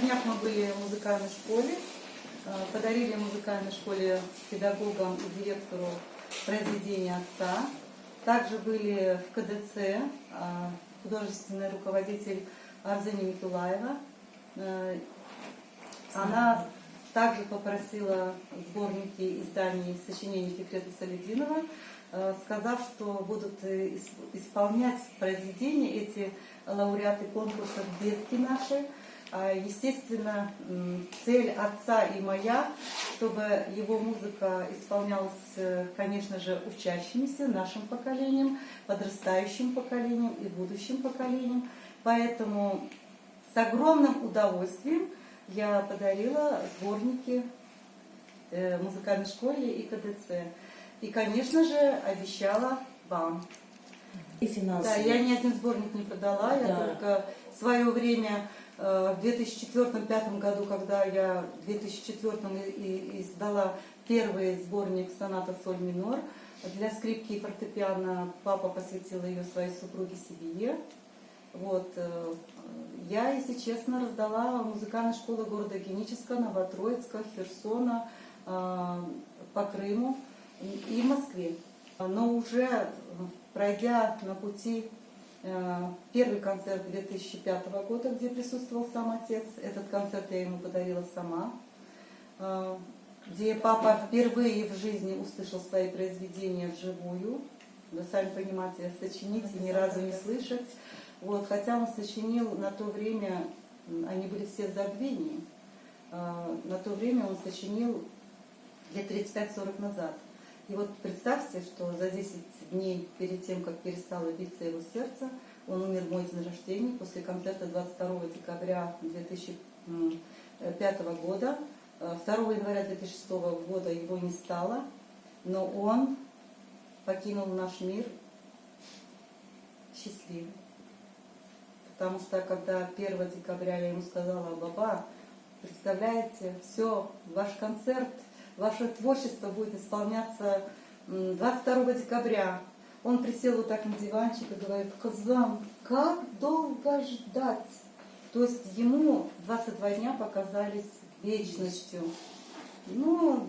днях мы были в музыкальной школе, подарили музыкальной школе педагогам и директору произведения отца. Также были в КДЦ, художественный руководитель Арзения Микулаева. Она также попросила сборники изданий сочинений Фикрета Салединова, сказав, что будут исполнять произведения эти лауреаты конкурсов детки наши. Естественно, цель отца и моя, чтобы его музыка исполнялась, конечно же, учащимися, нашим поколением, подрастающим поколением и будущим поколением. Поэтому с огромным удовольствием я подарила сборники музыкальной школе и КДЦ. И, конечно же, обещала вам. И финансово. Да, я ни один сборник не продала, я только в свое время, в 2004-2005 году, когда я в 2004 издала первый сборник соната соль минор, для скрипки и фортепиано папа посвятил ее своей супруге Сибие. Вот. Я, если честно, раздала музыкальные школы города Геническа, Новотроицка, Херсона, по Крыму и в Москве. Но уже пройдя на пути первый концерт 2005 года, где присутствовал сам отец, этот концерт я ему подарила сама, где папа впервые в жизни услышал свои произведения вживую. Вы сами понимаете, сочинить и ни разу не слышать. Вот, хотя он сочинил на то время, они были все в забвении, на то время он сочинил лет 35-40 назад. И вот представьте, что за 10 дней перед тем, как перестало биться его сердце, он умер в мой день рождения после концерта 22 декабря 2005 года. 2 января 2006 года его не стало, но он покинул наш мир счастливым. Потому что когда 1 декабря я ему сказала: баба, представляете, все, ваш концерт, ваше творчество будет исполняться 22 декабря. Он присел вот так на диванчик и говорит: Кызым, как долго ждать? То есть ему 22 дня показались вечностью. Ну,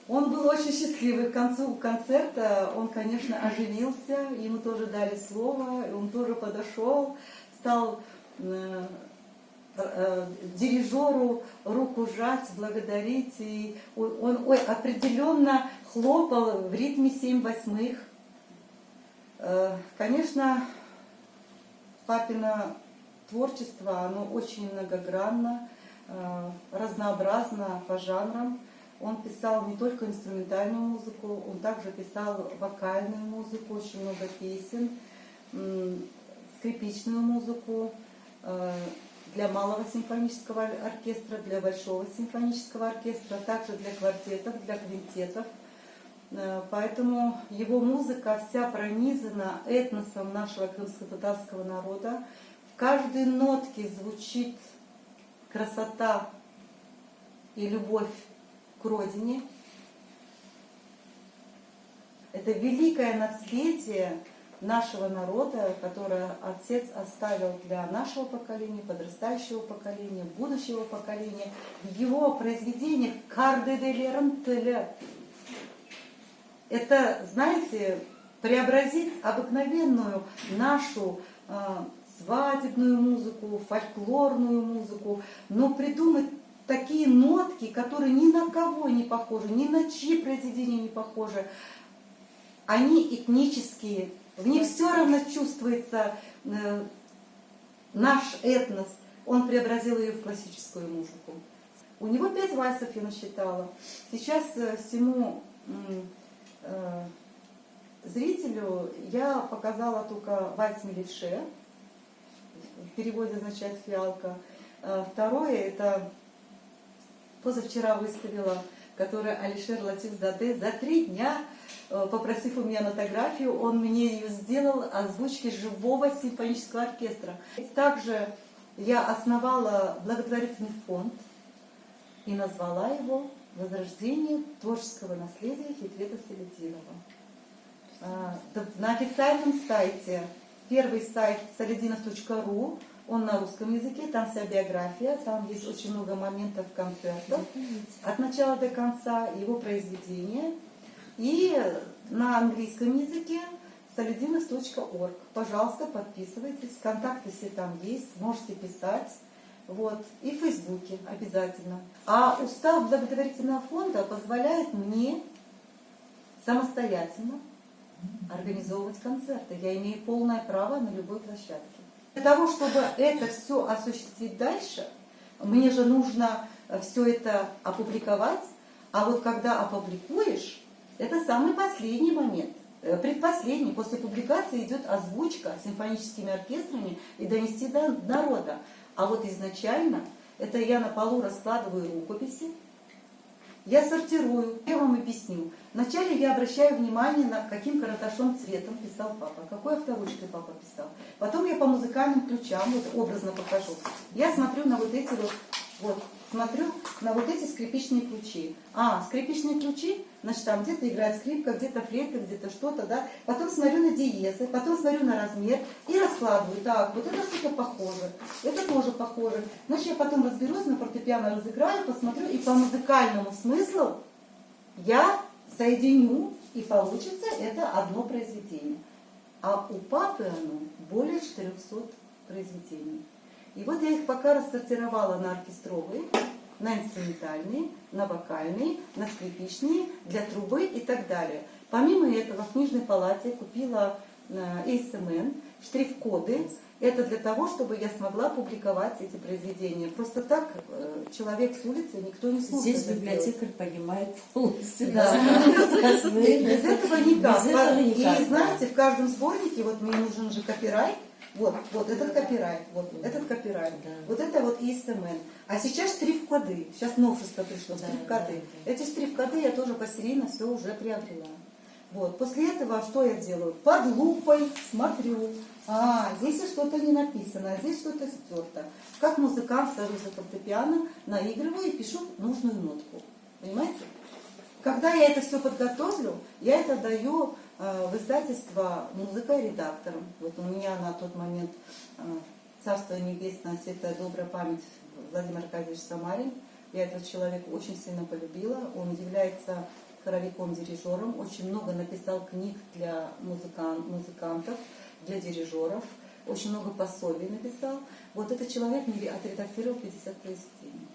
он был очень счастливый. К концу концерта он, конечно, оживился, ему тоже дали слово, и он тоже подошел, стал дирижеру руку жать, благодарить. И он определенно хлопал в ритме 7/8. Конечно, папино творчество, оно очень многогранно, разнообразно по жанрам. Он писал не только инструментальную музыку, он также писал вокальную музыку, очень много песен, скрипичную музыку для малого симфонического оркестра, для большого симфонического оркестра, также для квартетов, для квинтетов. Поэтому его музыка вся пронизана этносом нашего крымско-татарского народа. В каждой нотке звучит красота и любовь к родине. Это великое наследие нашего народа, которое отец оставил для нашего поколения, подрастающего поколения, будущего поколения. В его произведениях «Кардеделернтеле» это, знаете, преобразить обыкновенную нашу свадебную музыку, фольклорную музыку, но придумать такие нотки, которые ни на кого не похожи, ни на чьи произведения не похожи. Они этнические, в них все равно чувствуется наш этнос. Он преобразил ее в классическую музыку. У него 5 вальсов я насчитала. Сейчас всему зрителю я показала только вальс Мелевше, в переводе означает фиалка. Второе, это позавчера выставила, которое Алишер Латифзаде за 3 дня, попросив у меня нотографию, он мне ее сделал озвучки живого симфонического оркестра. Также я основала благотворительный фонд и назвала его «Возрождение творческого наследия Фикрета Салединова». На официальном сайте, первый сайт salidinov.ru, Он на русском языке, там вся биография, там есть очень много моментов концертов от начала до конца, его произведения. И на английском языке solidinov.org. Пожалуйста, подписывайтесь, контакты все там есть, можете писать. Вот. И в Фейсбуке обязательно. А устав благотворительного фонда позволяет мне самостоятельно организовывать концерты. Я имею полное право на любой площадке. Для того, чтобы это все осуществить дальше, мне же нужно все это опубликовать. А вот когда опубликуешь, это самый последний момент. Предпоследний. После публикации идет озвучка симфоническими оркестрами и донести до народа. А вот изначально это я на полу раскладываю рукописи, я сортирую, я вам объясню. Вначале я обращаю внимание, на каким карандашом цветом писал папа, какой авторучкой папа писал. Потом я по музыкальным ключам, вот образно покажу, я смотрю на вот эти смотрю на вот эти скрипичные ключи. Скрипичные ключи, значит, там где-то играет скрипка, где-то флейта, где-то что-то, да. Потом смотрю на диезы, потом смотрю на размер и раскладываю. Так, вот это что-то похоже, это тоже похоже. Значит, я потом разберусь, на фортепиано разыграю, посмотрю, и по музыкальному смыслу я соединю, и получится это одно произведение. А у папы оно более 400 произведений. И вот я их пока рассортировала на оркестровые, на инструментальные, на вокальные, на скрипичные, для трубы и так далее. Помимо этого, в книжной палате я купила ASMN, штрих-коды. Это для того, чтобы я смогла публиковать эти произведения. Просто так человек с улицы никто не сможет. Здесь библиотекарь понимает полностью. Да. Без этого никак. И знаете, в каждом сборнике, вот мне нужен же копирайт. Вот этот копирайт, вот этот копирайт, вот это вот ESMN. А сейчас штрих-коды, сейчас новшество пришло, штрих-коды. Эти штрих-коды я тоже посерийно все уже приобрела. Вот. После этого что я делаю? Под лупой смотрю. Здесь что-то не написано, здесь что-то стерто. Как музыкант сажусь за фортепиано, наигрываю и пишу нужную нотку. Понимаете? Когда я это все подготовлю, я это даю в издательство «Музыка» редактором. Вот у меня на тот момент царство небесное, светлая добрая память Владимир Аркадьевич Самарин. Я этого человека очень сильно полюбила. Он является хоровиком-дирижером, очень много написал книг для музыкантов, для дирижеров, очень много пособий написал. Вот этот человек мне отредактировал 50 произведений.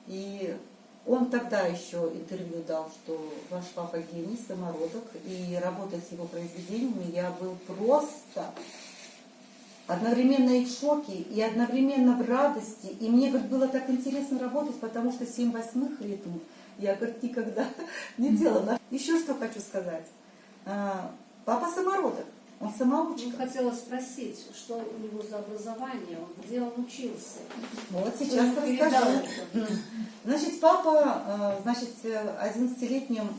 И он тогда еще интервью дал, что ваш папа гений, самородок, и работать с его произведениями я был просто одновременно и в шоке, и одновременно в радости. И мне, говорит, было так интересно работать, потому что 7/8 ритм я, говорит, никогда не делала. Еще что хочу сказать. Папа самородок. Он самоучка. Хотела спросить, что у него за образование, где он учился? Вот сейчас расскажу. Значит, папа, 11-летним,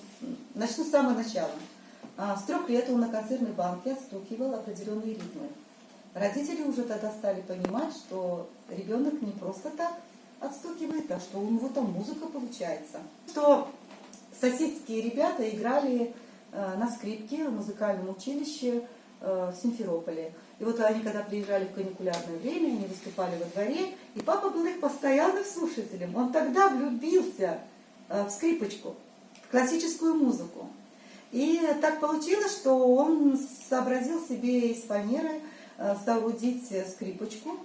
начну с самого начала. С 3 лет он на консервной банке отстукивал определенные ритмы. Родители уже тогда стали понимать, что ребенок не просто так отстукивает, а что у него там музыка получается. Что соседские ребята играли на скрипке в музыкальном училище в Симферополе. И вот они, когда приезжали в каникулярное время, они выступали во дворе, и папа был их постоянным слушателем. Он тогда влюбился в скрипочку, в классическую музыку. И так получилось, что он сообразил себе из фанеры соорудить скрипочку.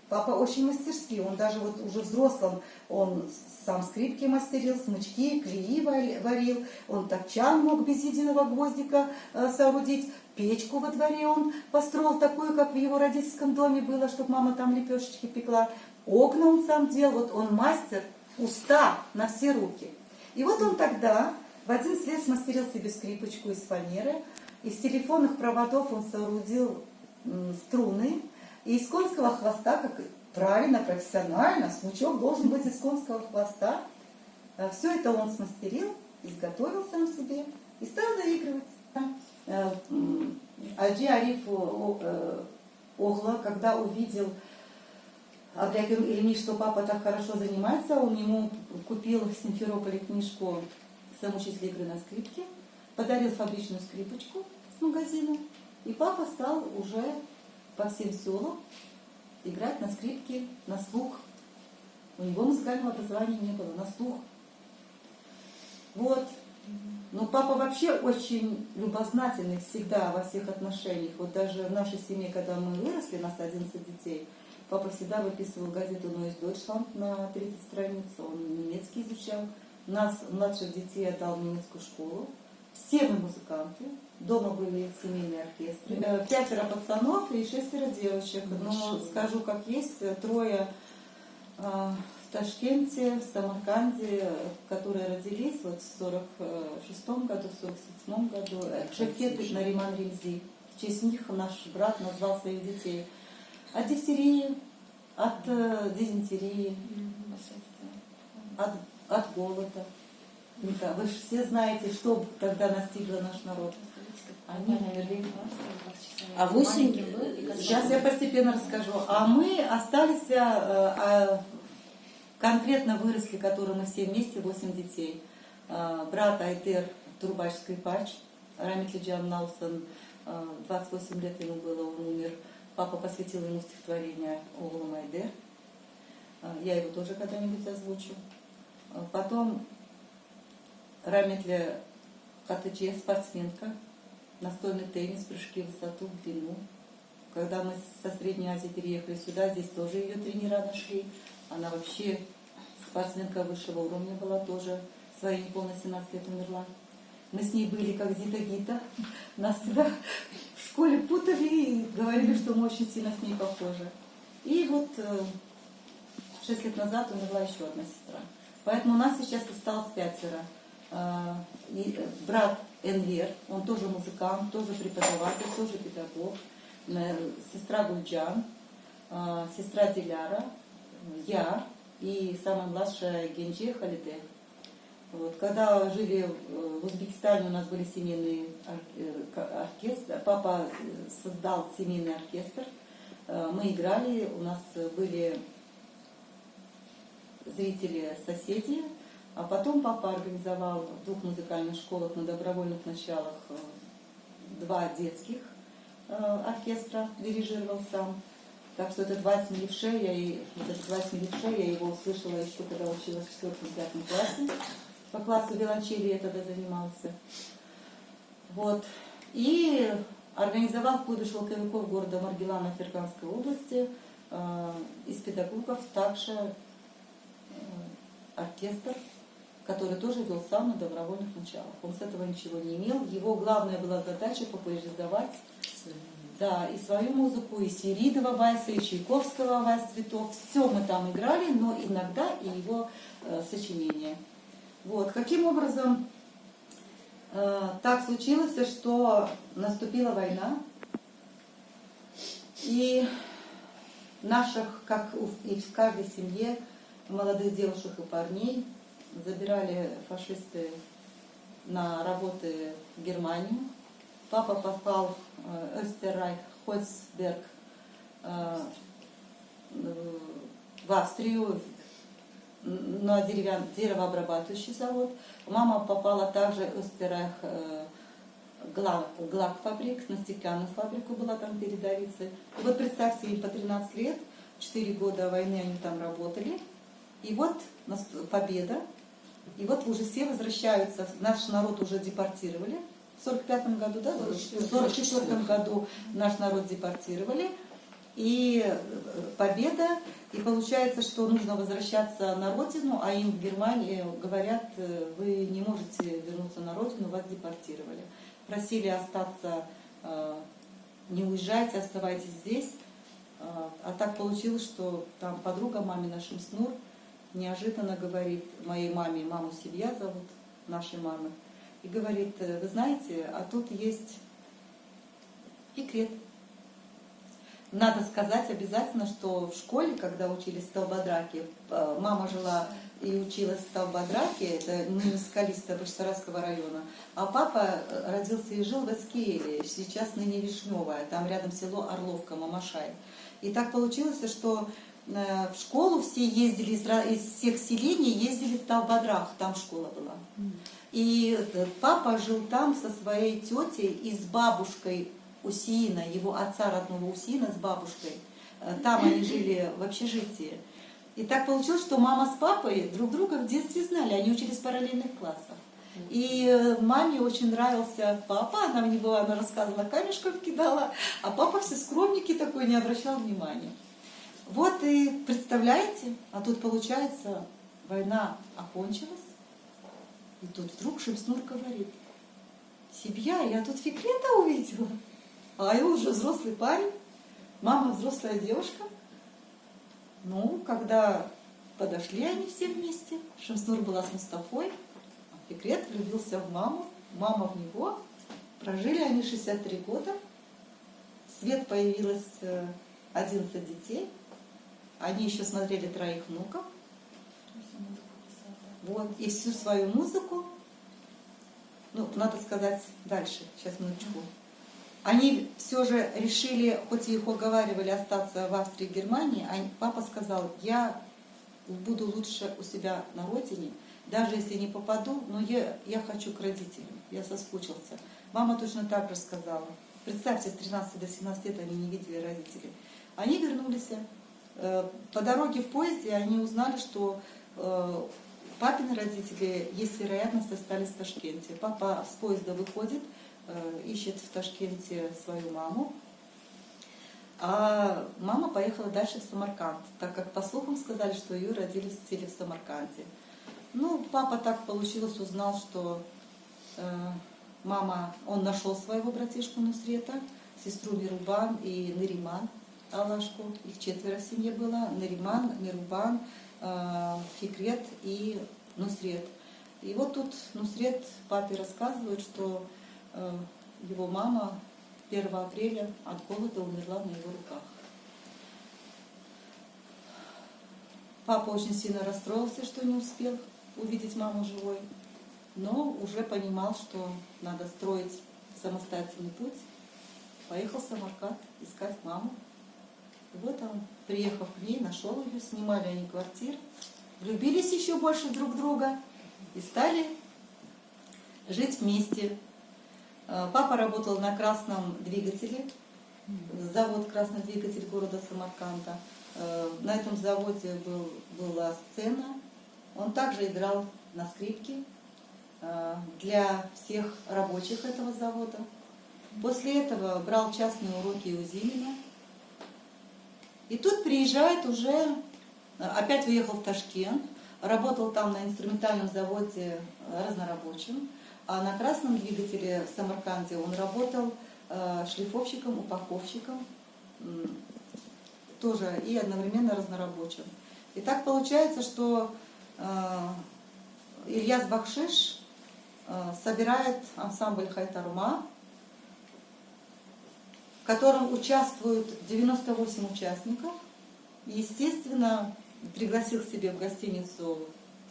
Папа очень мастерский, он даже вот уже взрослым, он сам скрипки мастерил, смычки, клеи варил, он топчан мог без единого гвоздика соорудить, печку во дворе он построил такую, как в его родительском доме было, чтобы мама там лепешечки пекла, окна он сам делал, вот он мастер, уста на все руки. И вот он тогда в 11 лет смастерил себе скрипочку из фанеры, из телефонных проводов он соорудил струны, и из конского хвоста, как правильно, профессионально, смычок должен быть из конского хвоста. Все это он смастерил, изготовил сам себе и стал наигрывать. Аджи Ариф Огла, когда увидел Абрагим Ильич, что папа так хорошо занимается, он ему купил в Симферополе книжку «Самоучитель игры на скрипке», подарил фабричную скрипочку с магазина, и папа стал уже по всем селам играть на скрипке, на слух. У него музыкального образования не было, на слух. Вот. Но папа вообще очень любознательный всегда во всех отношениях. Вот даже в нашей семье, когда мы выросли, нас 11 детей, папа всегда выписывал газету Neues Deutschland на 30 страниц, он немецкий изучал. Нас, младших детей, отдал в немецкую школу. Все мы музыканты. Дома были семейные оркестры. 5 пацанов и 6 девочек. Но скажу, как есть, 3 в Ташкенте, в Самарканде, которые родились вот в 46-м году, в 47-м году. Шевкет и Нариман Ремзи. В честь них наш брат назвал своих детей. От дифтерии, от дизентерии, от голода. Да, вы же все знаете, что тогда настигло наш народ. Они умерли. А вы Сейчас я постепенно расскажу. А мы остались, конкретно выросли, которые мы все вместе, 8 детей. Брат Айтер, трубач-скрипач, Рамитлиджан Наусон, 28 лет ему было, он умер. Папа посвятил ему стихотворение «Оглум Айдер». Я его тоже когда-нибудь озвучу. Потом Рамитля Хатыче, спортсменка, настольный теннис, прыжки в высоту, в длину. Когда мы со Средней Азии переехали сюда, здесь тоже ее тренера нашли. Она вообще спортсменка высшего уровня была, тоже в свои неполные 17 лет умерла. Мы с ней были как Зита-Гита. Нас всегда в школе путали и говорили, что мы очень сильно с ней похожи. И вот 6 лет назад умерла еще одна сестра. Поэтому у нас сейчас осталось 5. Брат Энвер, он тоже музыкант, тоже преподаватель, тоже педагог. Сестра Гульджан, сестра Диляра, я и самая младшая Генджи Халиде. Вот. Когда жили в Узбекистане, у нас были семейные оркестры. Папа создал семейный оркестр. Мы играли, у нас были зрители, соседи. А потом папа организовал в 2 музыкальных школах на добровольных началах 2 детских оркестра, дирижировал сам. Так что этот вальс Мелевше, я его услышала еще, когда училась в 4-5 классе. По классу виолончели я тогда занимался. Вот. И организовал в клубе шелковиков города Маргилана Ферганской области из педагогов также оркестр, который тоже вел сам на добровольных началах. Он с этого ничего не имел. Его главная была задача популяризовать, да, и свою музыку, и Свиридова вальса, и Чайковского вальс цветов. Все мы там играли, но иногда и его сочинения. Вот. Каким образом так случилось, что наступила война, и наших, как и в каждой семье, молодых девушек и парней забирали фашисты на работы в Германию. Папа попал в Österreich, Хольцберг, в Австрию, на деревообрабатывающий завод. Мама попала также в Österreich, Глак-фабрик, на стеклянную фабрику была там передовицей. И вот представьте, им по 13 лет, 4 года войны они там работали. И вот победа. И вот уже все возвращаются. Наш народ уже депортировали. В 45-м году, да? В 44-м году наш народ депортировали. И победа. И получается, что нужно возвращаться на родину, а им в Германии говорят, вы не можете вернуться на родину, вас депортировали. Просили остаться, не уезжайте, оставайтесь здесь. А так получилось, что там подруга мамина Шимснур неожиданно говорит моей маме, маму Сибья зовут, нашей мамы, и говорит, вы знаете, а тут есть секрет. Надо сказать обязательно, что в школе, когда учились в Столбодраке, мама жила и училась в Столбодраке, это ныне Скалистая Башсарайского района, а папа родился и жил в Эскейле, сейчас ныне Вишневая, там рядом село Орловка, Мамашай. И так получилось, что в школу все ездили из всех селений, ездили в Столбодрак, там школа была. И папа жил там со своей тетей и с бабушкой Усиина, его отца родного Усиина с бабушкой. Там они жили в общежитии. И так получилось, что мама с папой друг друга в детстве знали, они учились в параллельных классах. И маме очень нравился папа, она в него, она рассказывала, камешков кидала, а папа все скромненький такой, не обращал внимания. Вот и представляете, а тут получается, война окончилась, и тут вдруг Шемснур говорит: «Сибья, я тут Фикрета увидела, а он уже взрослый парень, мама взрослая девушка». Ну, когда подошли они все вместе, Шемснур была с Мустафой, а Фикрет влюбился в маму, мама в него. Прожили они 63 года. В свет появилось 11 детей. Они еще смотрели 3 внуков. Вот. И всю свою музыку, ну, надо сказать дальше, сейчас минуточку. Они все же решили, хоть и их уговаривали остаться в Австрии и Германии, папа сказал: я буду лучше у себя на родине, даже если не попаду, но я хочу к родителям, я соскучился. Мама точно так же сказала. Представьте, с 13 до 17 лет они не видели родителей. Они вернулись. По дороге в поезде они узнали, что папины родители, есть вероятность, остались в Ташкенте. Папа с поезда выходит, ищет в Ташкенте свою маму, а мама поехала дальше в Самарканд, так как по слухам сказали, что ее родители в Самарканде. Ну, папа так получилось, узнал, что он нашел своего братишку Нусрета, сестру Мирубан и Нариман Алашку. Их 4 в семье было: Нариман, Мирубан, Фикрет и Нусрет. И вот тут Нусрет папе рассказывает, что его мама 1 апреля от голода умерла на его руках. Папа очень сильно расстроился, что не успел увидеть маму живой, но уже понимал, что надо строить самостоятельный путь. Поехал в Самарканд искать маму. И вот он, приехав к ней, нашел ее, снимали они квартиру, влюбились еще больше друг в друга и стали жить вместе. Папа работал на красном двигателе, завод «Красный двигатель» города Самарканда. На этом заводе была сцена. Он также играл на скрипке для всех рабочих этого завода. После этого брал частные уроки у Зимина. И тут приезжает уже, опять уехал в Ташкент, работал там на инструментальном заводе разнорабочим. А на красном двигателе в Самарканде он работал шлифовщиком, упаковщиком, тоже и одновременно разнорабочим. И так получается, что Ильяс Бахшиш собирает ансамбль Хайтарма, в котором участвуют 98 участников. И, естественно, пригласил к себе в гостиницу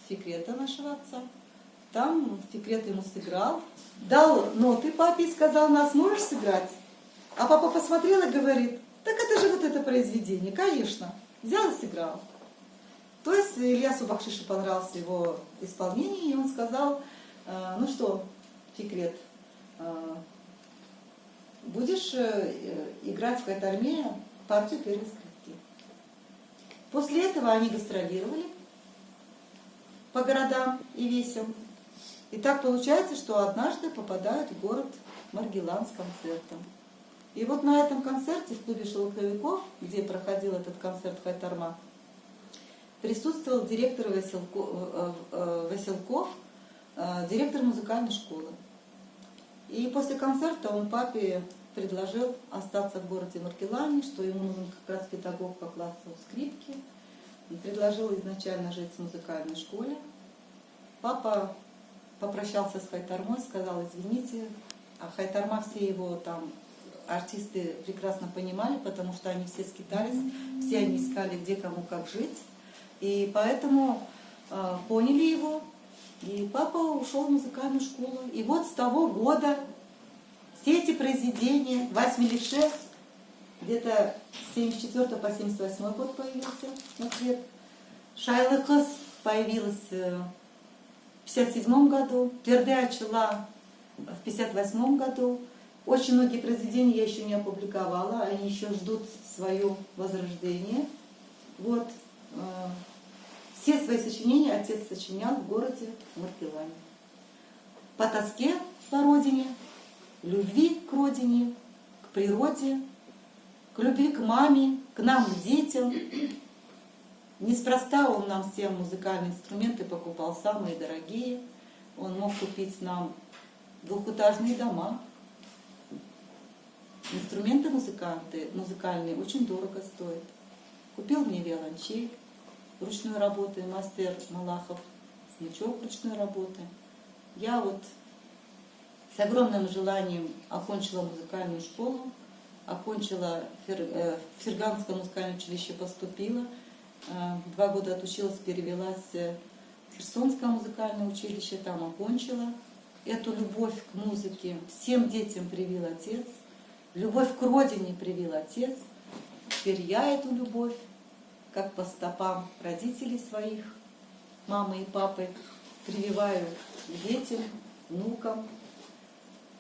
Фикрета, нашего отца. Там Фикрет ему сыграл, дал ноты папе и сказал: нас можешь сыграть? А папа посмотрел и говорит: так это же вот это произведение, конечно. Взял и сыграл. То есть Ильясу Бахшишу понравилось его исполнение, и он сказал: ну что, Фикрет, будешь играть в Хайтарме партию первой скрипки. После этого они гастролировали по городам и весям. И так получается, что однажды попадают в город Маргилан с концертом. И вот на этом концерте в клубе шелковиков, где проходил этот концерт Хайтарма, присутствовал директор Василков, директор музыкальной школы. И после концерта он папе предложил остаться в городе Маргилане, что ему нужен как раз педагог по классу скрипки. Он предложил изначально жить в музыкальной школе. Папа попрощался с Хайтармой, сказал: извините, а Хайтарма все его там артисты прекрасно понимали, потому что они все скитались, все они искали, где кому как жить. И поэтому поняли его, и папа ушел в музыкальную школу. И вот с того года все эти произведения, Васьмилише, где-то с 74 по 78 год появился на свет, Шайлыкыс появилась в 57 году, Перде Ачыла в 58 году, Очень многие произведения я еще не опубликовала, они еще ждут свое возрождение. Вот. Все свои сочинения отец сочинял в городе Маркелане. По тоске по родине, любви к родине, к природе, к любви к маме, к нам, к детям. Неспроста он нам всем музыкальные инструменты покупал самые дорогие. Он мог купить нам двухэтажные дома. Инструменты музыкальные очень дорого стоят. Купил мне виолончель ручной работы, мастер Малахов, смычок ручной работы. Я вот с огромным желанием окончила музыкальную школу, окончила в Ферганское музыкальное училище, поступила. 2 года отучилась, перевелась в Херсонское музыкальное училище, там окончила. Эту любовь к музыке всем детям привил отец, любовь к родине привил отец. Теперь я эту любовь, как по стопам родителей своих, мамы и папы, прививаю детям, внукам.